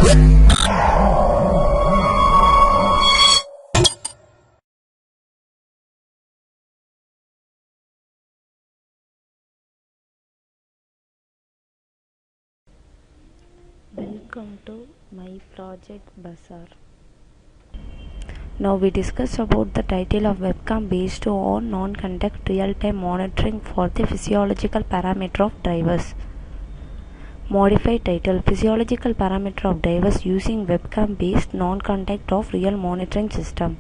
Welcome to my project Bazaar. Now we discuss about the title of webcam based on non-contact real-time monitoring for the physiological parameter of drivers. Modified title: Physiological parameter of drivers using webcam based non-contact of real monitoring system.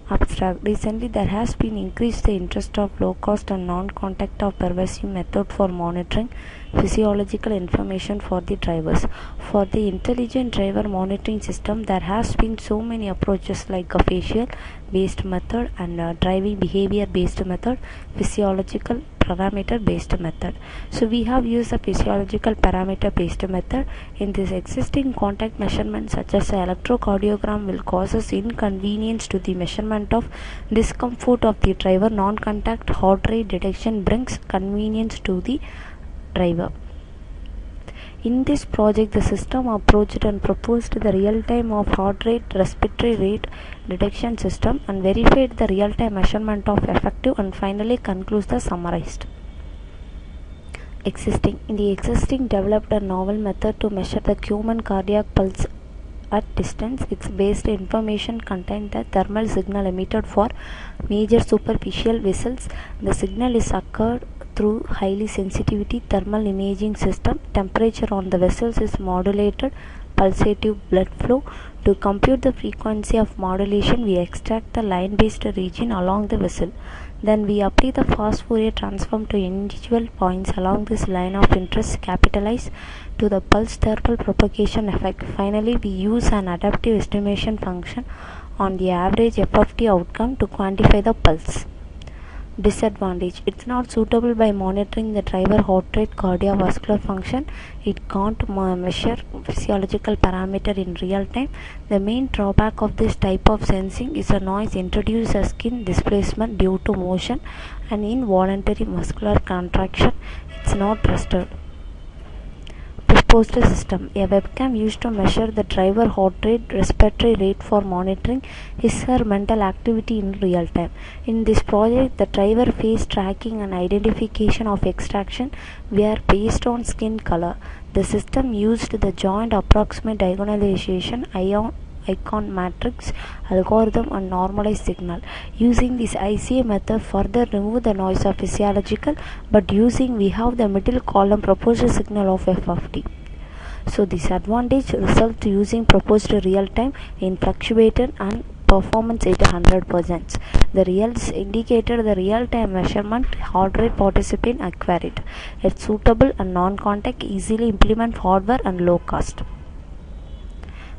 Abstract: Recently there has been increased the interest of low-cost and non-contact of pervasive method for monitoring physiological information for the drivers. For the intelligent driver monitoring system, there has been so many approaches like a facial based method and driving behavior based method, physiological parameter based method. So we have used the physiological parameter based method. In this, existing contact measurement such as electrocardiogram will cause us inconvenience to the measurement of discomfort of the driver. Non-contact heart rate detection brings convenience to the driver. In this project, the system approached and proposed the real-time of heart rate, respiratory rate detection system and verified the real-time measurement of effective and finally concludes the summarized. In the existing developed a novel method to measure the human cardiac pulse at distance. Its based information contained the thermal signal emitted for major superficial vessels. The signal is occurred through highly sensitivity thermal imaging system. Temperature on the vessels is modulated pulsative blood flow. To compute the frequency of modulation, we extract the line-based region along the vessel. Then we apply the fast Fourier transform to individual points along this line of interest, capitalize to the pulse thermal propagation effect. Finally, we use an adaptive estimation function on the average FFT outcome to quantify the pulse. Disadvantage: it's not suitable by monitoring the driver heart rate, cardiovascular function. It can't measure physiological parameter in real time. The main drawback of this type of sensing is a noise introduced as skin displacement due to motion and involuntary muscular contraction. It's not trusted. Proposed system: a webcam used to measure the driver heart rate, respiratory rate for monitoring his or her mental activity in real time. In this project, the driver face tracking and identification of extraction were based on skin color. The system used the joint approximate diagonalization icon matrix algorithm and normalized signal. Using this ICA method, further remove the noise of physiological, but we have the middle column proposed signal of FFT. So this advantage result using proposed real time in fluctuated and performance at 100%. The results indicated the real time measurement heart rate participant accurate. It's suitable and non-contact, easily implement hardware and low cost.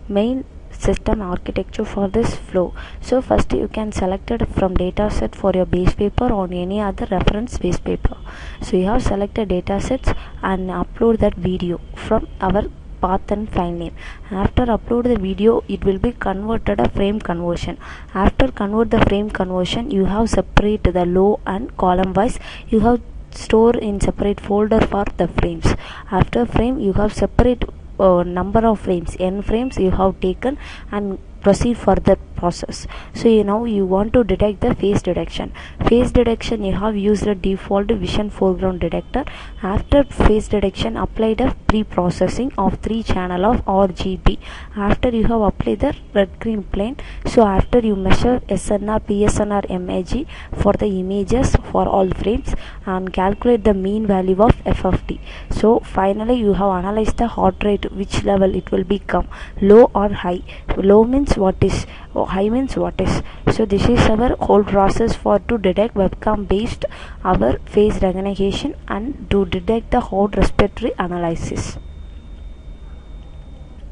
Main system architecture for this flow. So first you can select it from dataset for your base paper or any other reference base paper. So you have selected datasets and upload that video from our path and file name. After upload the video, it will be converted a frame conversion. After convert the frame conversion, you have separate the row and column wise. You have store in separate folder for the frames. After frame, you have separate number of frames, n frames you have taken and proceed for the process. So you want to detect the face detection. Face detection, you have used the default vision foreground detector. After face detection, apply the pre-processing of 3 channel of RGB. After you have applied the red green plane, so after you measure SNR, PSNR, MAG for the images for all frames and calculate the mean value of FFT. So finally you have analyzed the heart rate, which level it will become, low or high. Low means what is, high means what is. So this is our whole process for to detect webcam based our face recognition and to detect the heart respiratory analysis.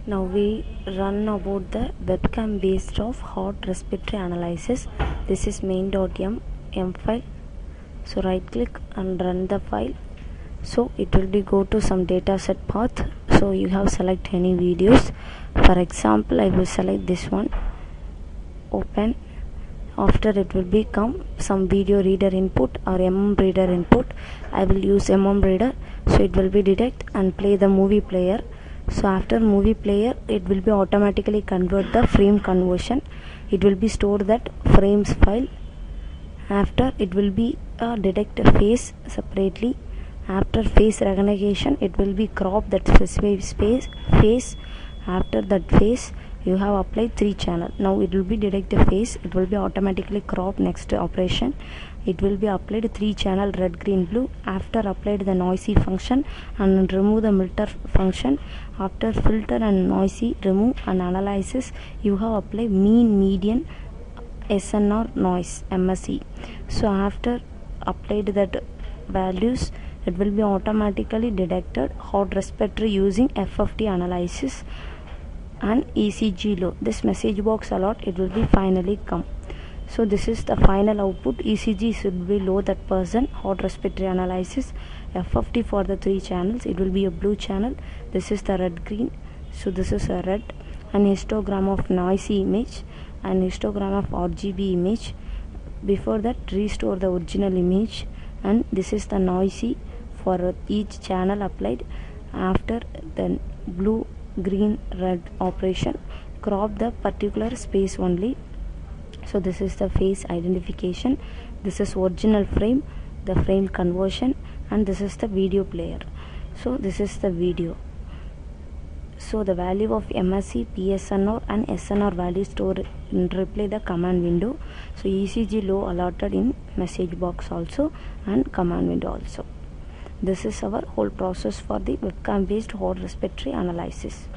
Now we run about the webcam based of heart respiratory analysis. This is main.m file. So right click and run the file. So it will be go to some dataset path. So you have select any videos. For example, I will select this one. Open. After it will become some video reader input or reader input. I will use reader. So it will be detect and play the movie player. So after movie player, it will be automatically convert the frame conversion. It will be store that frames file. After it will be detect a face separately. After face recognition, it will be crop that specific face. After that face, you have applied 3 channel. Now it will be detect the face. It will be automatically crop. Next operation, it will be applied 3 channel red, green, blue. After applied the noisy function and remove the filter function. After filter and noisy remove and analysis, you have applied mean, median, SNR noise MSE. So after applied that values, it will be automatically detected hot respiratory using FFT analysis and ECG low. This message box alert, it will be finally come. So this is the final output. ECG should be low that person, hot respiratory analysis, FFT for the 3 channels, it will be a blue channel. This is the red, green. So this is a red, and histogram of noisy image and histogram of RGB image. Before that, restore the original image, and this is the noisy for each channel applied. After the blue, green, red operation, crop the particular space only. So this is the face identification, this is original frame, the frame conversion, and this is the video player. So this is the video. So the value of MSE, PSNR and SNR values stored in replay the command window. So ECG low alerted in message box also and command window also. This is our whole process for the webcam based hot respiratory analysis.